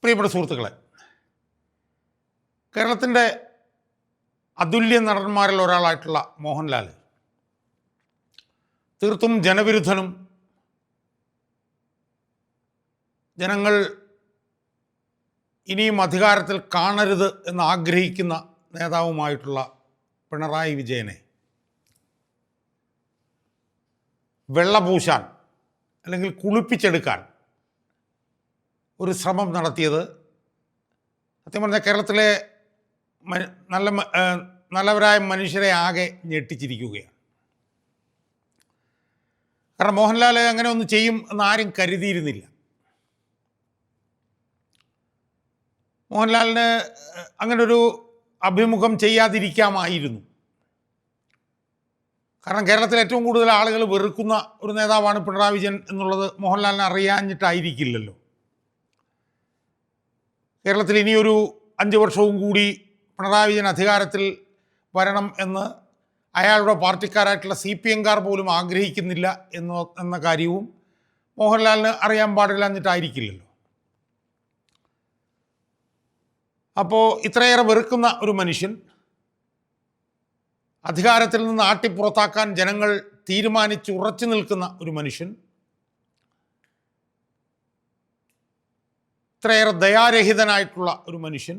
പ്രിയപ്പെട്ട സുഹൃത്തുക്കളെ, കേരളത്തിൻ്റെ അതുല്യ നടന്മാരിൽ ഒരാളായിട്ടുള്ള മോഹൻലാൽ തീർത്തും ജനവിരുദ്ധനും ജനങ്ങൾ ഇനിയും അധികാരത്തിൽ കാണരുത് എന്ന് ആഗ്രഹിക്കുന്ന നേതാവുമായിട്ടുള്ള പിണറായി വിജയനെ വെള്ളപൂശാൻ അല്ലെങ്കിൽ കുളിപ്പിച്ചെടുക്കാൻ ഒരു ശ്രമം നടത്തിയത് സത്യം പറഞ്ഞാൽ കേരളത്തിലെ നല്ലവരായ മനുഷ്യരെ ആകെ ഞെട്ടിച്ചിരിക്കുകയാണ്. കാരണം മോഹൻലാൽ അങ്ങനെ ഒന്ന് ചെയ്യും എന്നാരും കരുതിയിരുന്നില്ല. മോഹൻലാലിന് അങ്ങനൊരു അഭിമുഖം ചെയ്യാതിരിക്കാമായിരുന്നു. കാരണം കേരളത്തിൽ ഏറ്റവും കൂടുതൽ ആളുകൾ വെറുക്കുന്ന ഒരു നേതാവാണ് പിണറായി വിജയൻ എന്നുള്ളത് മോഹൻലാലിനെ അറിയാഞ്ഞിട്ടായിരിക്കില്ലല്ലോ. കേരളത്തിൽ ഇനിയൊരു 5 വർഷവും കൂടി പിണറായി വിജയൻ അധികാരത്തിൽ വരണം എന്ന് അയാളുടെ പാർട്ടിക്കാരായിട്ടുള്ള CPM-കാർ പോലും ആഗ്രഹിക്കുന്നില്ല എന്ന കാര്യവും മോഹൻലാലിന് അറിയാൻ പാടില്ല എന്നിട്ടായിരിക്കില്ലല്ലോ. അപ്പോൾ ഇത്രയേറെ വെറുക്കുന്ന ഒരു മനുഷ്യൻ അധികാരത്തിൽ നിന്ന് ആട്ടിപ്പുറത്താക്കാൻ ജനങ്ങൾ തീരുമാനിച്ച് ഉറച്ചു നിൽക്കുന്ന ഒരു മനുഷ്യൻ, ഇത്രയേറെ ദയാരഹിതനായിട്ടുള്ള ഒരു മനുഷ്യൻ,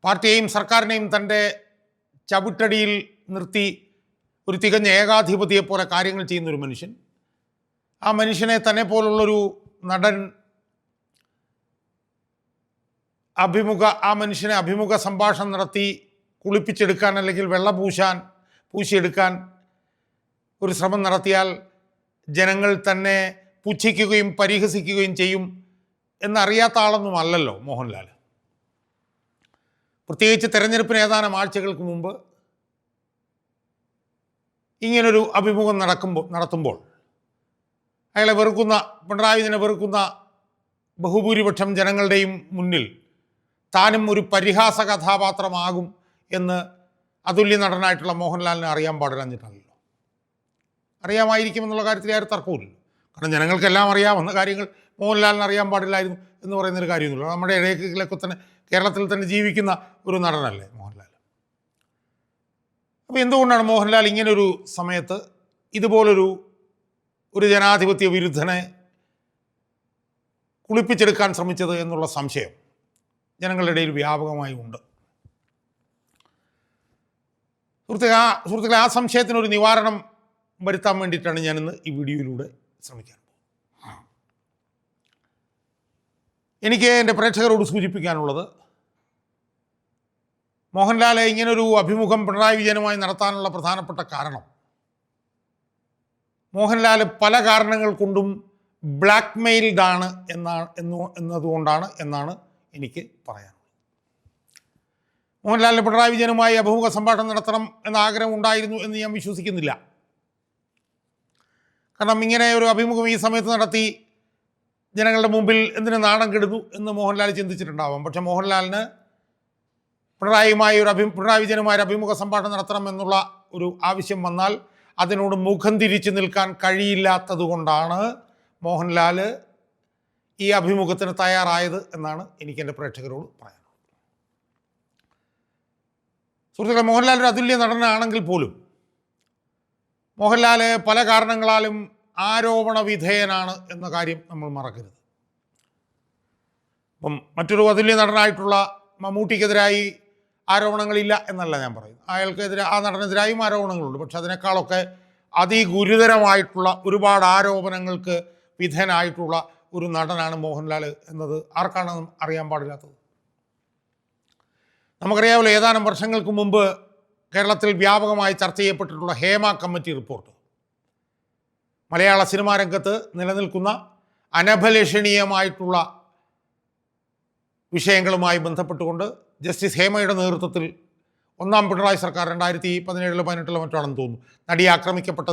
പാർട്ടിയെയും സർക്കാരിനെയും തൻ്റെ ചവിട്ടടിയിൽ നിർത്തി ഒരു തികഞ്ഞ ഏകാധിപതിയെ പോലെ കാര്യങ്ങൾ ചെയ്യുന്നൊരു മനുഷ്യൻ, ആ മനുഷ്യനെ തന്നെ പോലുള്ളൊരു നടൻ മനുഷ്യനെ അഭിമുഖ സംഭാഷണം നടത്തി കുളിപ്പിച്ചെടുക്കാൻ അല്ലെങ്കിൽ പൂശിയെടുക്കാൻ ഒരു ശ്രമം നടത്തിയാൽ ജനങ്ങൾ തന്നെ പുച്ഛിക്കുകയും പരിഹസിക്കുകയും ചെയ്യും എന്നറിയാത്ത ആളൊന്നും അല്ലല്ലോ മോഹൻലാൽ. പ്രത്യേകിച്ച് തെരഞ്ഞെടുപ്പിന് ഏതാനും ആഴ്ചകൾക്ക് മുമ്പ് ഇങ്ങനൊരു അഭിമുഖം നടത്തുമ്പോൾ അയാളെ വെറുക്കുന്ന, പിണറായി വിജയനെ വെറുക്കുന്ന ബഹുഭൂരിപക്ഷം ജനങ്ങളുടെയും മുന്നിൽ താനും ഒരു പരിഹാസ കഥാപാത്രമാകും എന്ന് അതുല്യ നടനായിട്ടുള്ള മോഹൻലാലിനെ അറിയാൻ പാടില്ലഞ്ഞിട്ടല്ലോ. അറിയാമായിരിക്കുമെന്നുള്ള കാര്യത്തിൽ ആരും തർക്കവുമില്ല. കാരണം ജനങ്ങൾക്കെല്ലാം അറിയാവുന്ന കാര്യങ്ങൾ മോഹൻലാലിന് അറിയാൻ പാടില്ലായിരുന്നു എന്ന് പറയുന്നൊരു കാര്യമൊന്നുമില്ല. നമ്മുടെ ഇടയ്ക്കിലൊക്കെ തന്നെ കേരളത്തിൽ തന്നെ ജീവിക്കുന്ന ഒരു നടനല്ലേ മോഹൻലാൽ. അപ്പോൾ എന്തുകൊണ്ടാണ് മോഹൻലാൽ ഇങ്ങനൊരു സമയത്ത് ഇതുപോലൊരു ജനാധിപത്യ വിരുദ്ധനെ കുളിപ്പിച്ചെടുക്കാൻ ശ്രമിച്ചത് എന്നുള്ള സംശയം ജനങ്ങളുടെ ഇടയിൽ വ്യാപകമായി ഉണ്ട്. സുഹൃത്തുക്കളെ, ആ സംശയത്തിനൊരു നിവാരണം വരുത്താൻ വേണ്ടിയിട്ടാണ് ഞാനിന്ന് ഈ വീഡിയോയിലൂടെ ശ്രമിക്കാൻ പോകുന്നത്. എനിക്ക് എൻ്റെ പ്രേക്ഷകരോട് സൂചിപ്പിക്കാനുള്ളത്, മോഹൻലാൽ ഇങ്ങനൊരു അഭിമുഖം പിണറായി വിജയനുമായി നടത്താനുള്ള പ്രധാനപ്പെട്ട കാരണം മോഹൻലാൽ പല കാരണങ്ങൾ കൊണ്ടും ബ്ലാക്ക് മെയിൽഡാണ് എന്നതുകൊണ്ടാണ് എന്നാണ് എനിക്ക് പറയാനുള്ളത്. മോഹൻലാലിന് പിണറായി വിജയനുമായി അഭിമുഖ സംഭാഷണം നടത്തണം എന്ന ആഗ്രഹം ഉണ്ടായിരുന്നു എന്ന് ഞാൻ വിശ്വസിക്കുന്നില്ല. കാരണം ഇങ്ങനെ ഒരു അഭിമുഖം ഈ സമയത്ത് നടത്തി ജനങ്ങളുടെ മുമ്പിൽ എന്തിനു നാണം കെടുന്നു എന്ന് മോഹൻലാൽ ചിന്തിച്ചിട്ടുണ്ടാവാം. പക്ഷേ മോഹൻലാലിന് പിണറായി വിജയനുമായി ഒരു അഭിമുഖ സംഭാഷണം നടത്തണം എന്നുള്ള ഒരു ആവശ്യം വന്നാൽ അതിനോട് മുഖം തിരിച്ചു നിൽക്കാൻ കഴിയില്ലാത്തത് കൊണ്ടാണ് മോഹൻലാൽ ഈ അഭിമുഖത്തിന് തയ്യാറായത് എന്നാണ് എനിക്ക് എൻ്റെ പ്രേക്ഷകരോട് പറയാനുള്ളത്. സുഹൃത്തുക്കളെ, മോഹൻലാൽ ഒരു അതുല്യ നടനാണെങ്കിൽ പോലും മോഹൻലാൽ പല കാരണങ്ങളാലും ആരോപണ വിധേയനാണ് എന്ന കാര്യം നമ്മൾ മറക്കരുത്. അപ്പം മറ്റൊരു അതുല്യ നടനായിട്ടുള്ള മമ്മൂട്ടിക്കെതിരായി ആരോപണങ്ങളില്ല എന്നല്ല ഞാൻ പറയുന്നത്. ആ നടനെതിരായും ആരോപണങ്ങളുണ്ട്. പക്ഷെ അതിനേക്കാളൊക്കെ അതിഗുരുതരമായിട്ടുള്ള ഒരുപാട് ആരോപണങ്ങൾക്ക് വിധേയനായിട്ടുള്ള ഒരു നടനാണ് മോഹൻലാൽ എന്നത് ആർക്കാണ് അറിയാൻ പാടില്ലാത്തത്? നമുക്കറിയാമല്ലോ, ഏതാനും വർഷങ്ങൾക്ക് മുമ്പ് കേരളത്തിൽ വ്യാപകമായി ചർച്ച ചെയ്യപ്പെട്ടിട്ടുള്ള ഹേമ കമ്മിറ്റി റിപ്പോർട്ട് മലയാള സിനിമാ രംഗത്ത് നിലനിൽക്കുന്ന അനഭിലഷണീയമായിട്ടുള്ള വിഷയങ്ങളുമായി ബന്ധപ്പെട്ടുകൊണ്ട് ജസ്റ്റിസ് ഹേമയുടെ നേതൃത്വത്തിൽ ഒന്നാം പിണറായി സർക്കാർ 2017 18 മറ്റാണെന്ന് തോന്നുന്നു, നടിയാക്രമിക്കപ്പെട്ട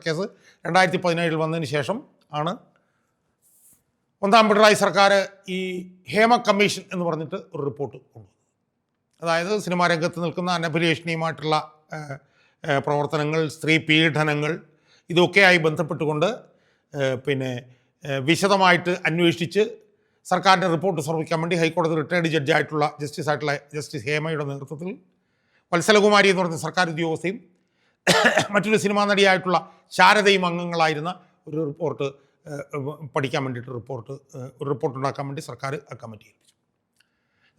കേസ് 2017 വന്നതിന് ശേഷം ആണ് ഒന്നാം പിണറായി സർക്കാർ ഈ ഹേമ കമ്മീഷൻ എന്ന് പറഞ്ഞിട്ട് ഒരു റിപ്പോർട്ട് കൊണ്ടുവന്നു. അതായത് സിനിമാ രംഗത്ത് നിൽക്കുന്ന അനഭിലഷണീയമായിട്ടുള്ള പ്രവർത്തനങ്ങൾ, സ്ത്രീ പീഡനങ്ങൾ, ഇതൊക്കെയായി ബന്ധപ്പെട്ടുകൊണ്ട് വിശദമായിട്ട് അന്വേഷിച്ച് സർക്കാരിൻ്റെ റിപ്പോർട്ട് സമർപ്പിക്കാൻ വേണ്ടി ഹൈക്കോടതി റിട്ടയർഡ് ജഡ്ജായിട്ടുള്ള ജസ്റ്റിസ് ഹേമയുടെ നേതൃത്വത്തിൽ വത്സലകുമാരി എന്ന് പറഞ്ഞ സർക്കാർ ഉദ്യോഗസ്ഥയും മറ്റൊരു സിനിമാ നടിയായിട്ടുള്ള ശാരദയും അംഗങ്ങളായിരുന്ന ഒരു റിപ്പോർട്ട് പഠിക്കാൻ വേണ്ടിയിട്ട് ഒരു റിപ്പോർട്ട് ഉണ്ടാക്കാൻ വേണ്ടി സർക്കാർ ആ കമ്മിറ്റി ഏൽപ്പിച്ചു.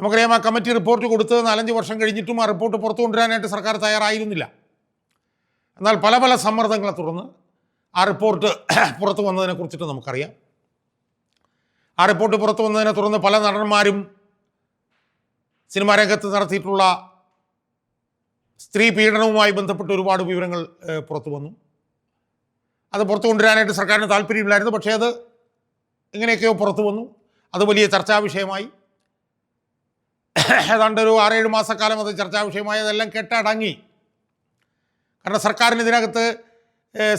നമുക്കറിയാം, ആ കമ്മിറ്റി റിപ്പോർട്ട് കൊടുത്ത് 4-5 വർഷം കഴിഞ്ഞിട്ടും ആ റിപ്പോർട്ട് പുറത്തു കൊണ്ടുവരാനായിട്ട് സർക്കാർ തയ്യാറായിരുന്നില്ല. എന്നാൽ പല പല സമ്മർദ്ദങ്ങളെ തുടർന്ന് ആ റിപ്പോർട്ട് പുറത്തു വന്നതിനെക്കുറിച്ചിട്ട് നമുക്കറിയാം. ആ റിപ്പോർട്ട് പുറത്തു വന്നതിനെ തുടർന്ന് പല നടന്മാരും സിനിമാ രംഗത്ത് നടത്തിയിട്ടുള്ള സ്ത്രീ പീഡനവുമായി ബന്ധപ്പെട്ട് ഒരുപാട് വിവരങ്ങൾ പുറത്തു വന്നു. അത് പുറത്തു കൊണ്ടുവരാനായിട്ട് സർക്കാരിന് താല്പര്യമില്ലായിരുന്നു. പക്ഷേ അത് ഇങ്ങനെയൊക്കെയോ പുറത്തു വന്നു. അത് വലിയ ചർച്ചാ വിഷയമായി. ഏതാണ്ട് ഒരു 6-7 മാസക്കാലം അത് ചർച്ചാ വിഷയമായി. അതെല്ലാം കെട്ടടങ്ങി. കാരണം സർക്കാരിന് ഇതിനകത്ത്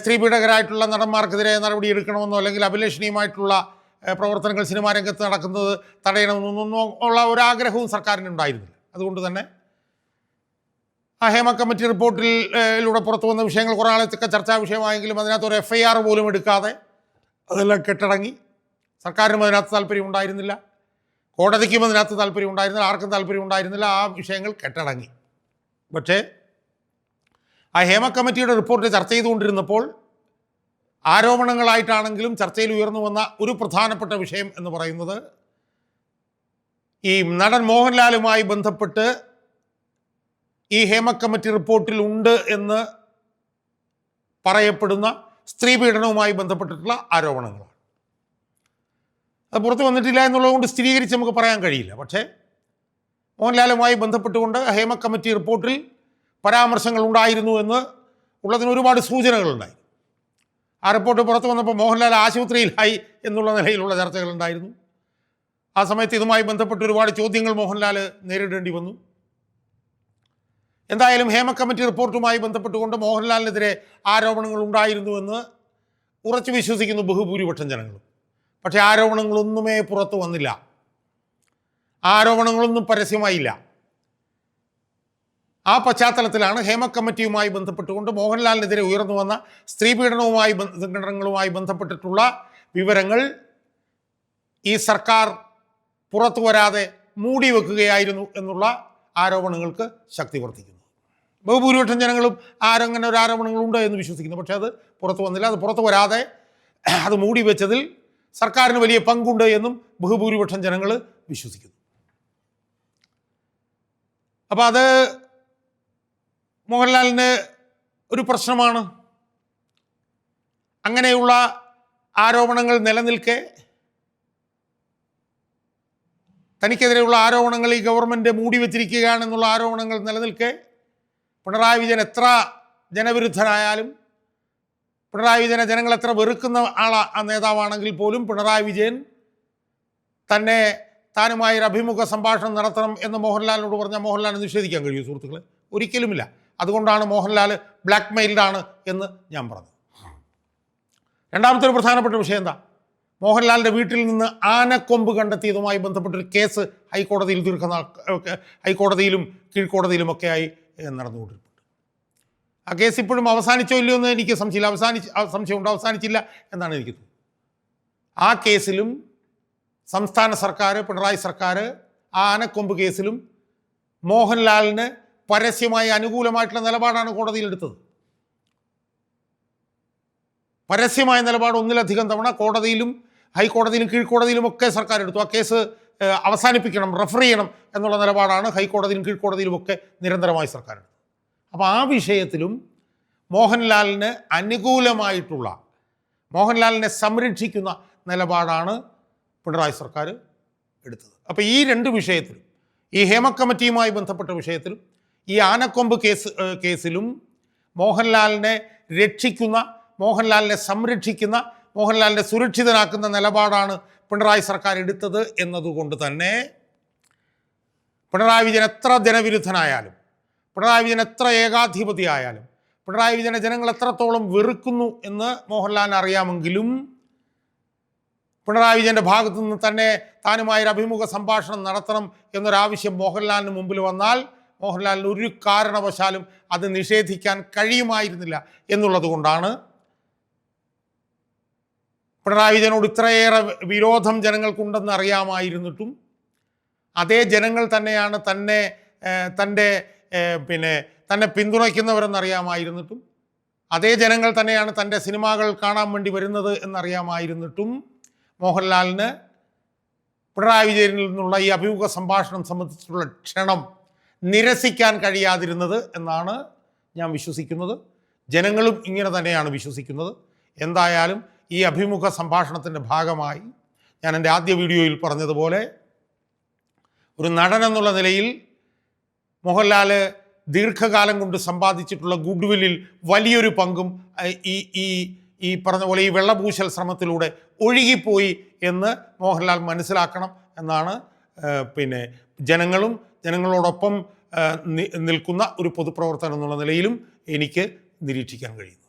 സ്ത്രീ പീഡകരായിട്ടുള്ള നടന്മാർക്കെതിരെ നടപടി എടുക്കണമെന്നോ അല്ലെങ്കിൽ അഭിലഷണീയമായിട്ടുള്ള പ്രവർത്തനങ്ങൾ സിനിമാ രംഗത്ത് നടക്കുന്നത് തടയണമെന്നൊന്നും ഉള്ള ഒരാഗ്രഹവും സർക്കാരിനുണ്ടായിരുന്നില്ല. അതുകൊണ്ട് തന്നെ ആ ഹേമ കമ്മിറ്റി റിപ്പോർട്ടിലൂടെ പുറത്തു വന്ന വിഷയങ്ങൾ കുറേ ആളത്തൊക്കെ ചർച്ചാ വിഷയമായെങ്കിലും അതിനകത്ത് ഒരു FIR പോലും എടുക്കാതെ അതെല്ലാം കെട്ടടങ്ങി. സർക്കാരിനും അതിനകത്ത് താല്പര്യം ഉണ്ടായിരുന്നില്ല, കോടതിക്കും അതിനകത്ത് താല്പര്യം ഉണ്ടായിരുന്നില്ല, ആർക്കും താല്പര്യം ഉണ്ടായിരുന്നില്ല. ആ വിഷയങ്ങൾ കെട്ടടങ്ങി. പക്ഷേ ആ ഹേമ കമ്മിറ്റിയുടെ റിപ്പോർട്ട് ചർച്ച ചെയ്തുകൊണ്ടിരുന്നപ്പോൾ ആരോപണങ്ങളായിട്ടാണെങ്കിലും ചർച്ചയിൽ ഉയർന്നു വന്ന ഒരു പ്രധാനപ്പെട്ട വിഷയം എന്ന് പറയുന്നത് ഈ നടൻ മോഹൻലാലുമായി ബന്ധപ്പെട്ട് ഈ ഹേമ കമ്മിറ്റി റിപ്പോർട്ടിൽ ഉണ്ട് എന്ന് പറയപ്പെടുന്ന സ്ത്രീ പീഡനവുമായി ബന്ധപ്പെട്ടിട്ടുള്ള ആരോപണങ്ങളാണ്. അത് പുറത്തു വന്നിട്ടില്ല എന്നുള്ളതുകൊണ്ട് സ്ഥിരീകരിച്ച് നമുക്ക് പറയാൻ കഴിയില്ല. പക്ഷേ മോഹൻലാലുമായി ബന്ധപ്പെട്ടുകൊണ്ട് ഹേമ കമ്മിറ്റി റിപ്പോർട്ടിൽ പരാമർശങ്ങൾ ഉണ്ടായിരുന്നു എന്ന് ഉള്ളതിന് ഒരുപാട് സൂചനകളുണ്ടായി. ആ റിപ്പോർട്ട് പുറത്തു വന്നപ്പോൾ മോഹൻലാൽ ആശുപത്രിയിലായി എന്നുള്ള നിലയിലുള്ള ചർച്ചകളുണ്ടായിരുന്നു. ആ സമയത്ത് ഇതുമായി ബന്ധപ്പെട്ട് ഒരുപാട് ചോദ്യങ്ങൾ മോഹൻലാൽ നേരിടേണ്ടി വന്നു. എന്തായാലും ഹേമ കമ്മിറ്റി റിപ്പോർട്ടുമായി ബന്ധപ്പെട്ടുകൊണ്ട് മോഹൻലാലിനെതിരെ ആരോപണങ്ങൾ ഉണ്ടായിരുന്നുവെന്ന് ഉറച്ചു വിശ്വസിക്കുന്നു ബഹുഭൂരിപക്ഷം ജനങ്ങളും. പക്ഷേ ആരോപണങ്ങളൊന്നുമേ പുറത്തു വന്നില്ല. ആരോപണങ്ങളൊന്നും പരസ്യമായില്ല. ആ പശ്ചാത്തലത്തിലാണ് ഹേമ കമ്മിറ്റിയുമായി ബന്ധപ്പെട്ടുകൊണ്ട് മോഹൻലാലിനെതിരെ ഉയർന്നു വന്ന സ്ത്രീ പീഡനങ്ങളുമായി ബന്ധപ്പെട്ടിട്ടുള്ള വിവരങ്ങൾ ഈ സർക്കാർ പുറത്തു വരാതെ മൂടി വെക്കുകയായിരുന്നു എന്നുള്ള ആരോപണങ്ങൾക്ക് ശക്തി വർദ്ധിക്കുന്നു. ബഹുഭൂരിപക്ഷം ജനങ്ങളും അങ്ങനെ ഒരു ആരോപണങ്ങളുണ്ട് എന്ന് വിശ്വസിക്കുന്നു. പക്ഷേ അത് പുറത്തു വന്നില്ല. അത് പുറത്തു വരാതെ അത് മൂടി വെച്ചതിൽ സർക്കാരിന് വലിയ പങ്കുണ്ട് എന്നും ബഹുഭൂരിപക്ഷം ജനങ്ങൾ വിശ്വസിക്കുന്നു. അപ്പോൾ അത് മോഹൻലാലിന് ഒരു പ്രശ്നമാണ്. അങ്ങനെയുള്ള ആരോപണങ്ങൾ നിലനിൽക്കെ, തനിക്കെതിരെയുള്ള ആരോപണങ്ങൾ ഈ ഗവൺമെൻറ് മൂടി വച്ചിരിക്കുകയാണെന്നുള്ള ആരോപണങ്ങൾ നിലനിൽക്കെ, പിണറായി വിജയൻ എത്ര ജനവിരുദ്ധനായാലും, പിണറായി വിജയനെ ജനങ്ങൾ എത്ര വെറുക്കുന്ന നേതാവാണെങ്കിൽ പോലും പിണറായി വിജയൻ താനുമായൊരു അഭിമുഖ സംഭാഷണം നടത്തണം എന്ന് മോഹൻലാലിനോട് പറഞ്ഞാൽ മോഹൻലാലിനെ നിഷേധിക്കാൻ കഴിയും സുഹൃത്തുക്കളെ? ഒരിക്കലുമില്ല. അതുകൊണ്ടാണ് മോഹൻലാൽ ബ്ലാക്ക് മെയിൽഡാണ് എന്ന് ഞാൻ പറഞ്ഞത്. രണ്ടാമത്തെ ഒരു പ്രധാനപ്പെട്ട വിഷയം എന്താ? മോഹൻലാലിൻ്റെ വീട്ടിൽ നിന്ന് ആനക്കൊമ്പ് കണ്ടെത്തിയതുമായി ബന്ധപ്പെട്ടൊരു കേസ് ഹൈക്കോടതിയിലും കീഴ്ക്കോടതിയിലുമൊക്കെയായി നടന്നുകൊണ്ടിരിപ്പുണ്ട്. ആ കേസ് ഇപ്പോഴും അവസാനിച്ചോ ഇല്ലയോ എന്ന് എനിക്ക് സംശയമുണ്ട്. അവസാനിച്ചില്ല എന്നാണ് എനിക്ക് തോന്നുന്നത്. ആ കേസിലും സംസ്ഥാന സർക്കാർ, പിണറായി സർക്കാർ ആ ആനക്കൊമ്പ് കേസിലും മോഹൻലാലിന് പരസ്യമായി അനുകൂലമായിട്ടുള്ള നിലപാടാണ് കോടതിയിലെടുത്തത്. പരസ്യമായ നിലപാട് ഒന്നിലധികം തവണ കോടതിയിലും ഹൈക്കോടതിയിലും കീഴ്ക്കോടതിയിലുമൊക്കെ സർക്കാർ എടുത്തു. ആ കേസ് അവസാനിപ്പിക്കണം, റെഫർ ചെയ്യണം എന്നുള്ള നിലപാടാണ് ഹൈക്കോടതിയിലും കീഴ്ക്കോടതിയിലുമൊക്കെ നിരന്തരമായി സർക്കാർ എടുത്തത്. അപ്പോൾ ആ വിഷയത്തിലും മോഹൻലാലിന് അനുകൂലമായിട്ടുള്ള, മോഹൻലാലിനെ സംരക്ഷിക്കുന്ന നിലപാടാണ് പിണറായി സർക്കാർ എടുത്തത്. അപ്പോൾ ഈ രണ്ട് വിഷയത്തിലും, ഈ ഹേമ കമ്മിറ്റിയുമായി ബന്ധപ്പെട്ട വിഷയത്തിലും ഈ ആനക്കൊമ്പ് കേസിലും മോഹൻലാലിനെ രക്ഷിക്കുന്ന, മോഹൻലാലിനെ സംരക്ഷിക്കുന്ന, മോഹൻലാലിനെ സുരക്ഷിതനാക്കുന്ന നിലപാടാണ് പിണറായി സർക്കാർ എടുത്തത് എന്നതുകൊണ്ട് തന്നെ പിണറായി വിജയൻ എത്ര ജനവിരുദ്ധനായാലും, പിണറായി വിജയൻ എത്ര ഏകാധിപതിയായാലും, പിണറായി വിജയനെ ജനങ്ങൾ എത്രത്തോളം വെറുക്കുന്നു എന്ന് മോഹൻലാലിന് അറിയാമെങ്കിലും പിണറായി വിജയൻ്റെ ഭാഗത്തു നിന്ന് തന്നെ താനുമായൊരു അഭിമുഖ സംഭാഷണം നടത്തണം എന്നൊരാവശ്യം മോഹൻലാലിന് മുമ്പിൽ വന്നാൽ മോഹൻലാലിന് ഒരു കാരണവശാലും അത് നിഷേധിക്കാൻ കഴിയുമായിരുന്നില്ല എന്നുള്ളത് കൊണ്ടാണ് പിണറായി വിജയനോട് ഇത്രയേറെ വിരോധം ജനങ്ങൾക്കുണ്ടെന്ന് അറിയാമായിരുന്നിട്ടും അതേ ജനങ്ങൾ തന്നെയാണ് തന്നെ പിന്തുണയ്ക്കുന്നവരെന്നറിയാമായിരുന്നിട്ടും അതേ ജനങ്ങൾ തന്നെയാണ് തൻ്റെ സിനിമകൾ കാണാൻ വേണ്ടി വരുന്നത് എന്നറിയാമായിരുന്നിട്ടും മോഹൻലാലിന് പിണറായി വിജയനിൽ നിന്നുള്ള ഈ അഭിമുഖ സംഭാഷണം സംബന്ധിച്ചുള്ള ക്ഷണം നിരസിക്കാൻ കഴിയാതിരുന്നത് എന്നാണ് ഞാൻ വിശ്വസിക്കുന്നത്. ജനങ്ങളും ഇങ്ങനെ തന്നെയാണ് വിശ്വസിക്കുന്നത്. എന്തായാലും ഈ അഭിമുഖ സംഭാഷണത്തിൻ്റെ ഭാഗമായി ഞാൻ എൻ്റെ ആദ്യ വീഡിയോയിൽ പറഞ്ഞതുപോലെ ഒരു നടൻ എന്നുള്ള നിലയിൽ മോഹൻലാൽ ദീർഘകാലം കൊണ്ട് സമ്പാദിച്ചിട്ടുള്ള ഗുഡ്വില്ലിൽ വലിയൊരു പങ്കും ഈ പറഞ്ഞ പോലെ ഈ വെള്ളപൂശൽ ശ്രമത്തിലൂടെ ഒഴുകിപ്പോയി എന്ന് മോഹൻലാൽ മനസ്സിലാക്കണം എന്നാണ് ജനങ്ങളോടൊപ്പം നിൽക്കുന്ന ഒരു പൊതുപ്രവർത്തകൻ എന്നുള്ള നിലയിലും എനിക്ക് നിരീക്ഷിക്കാൻ കഴിയുന്നു.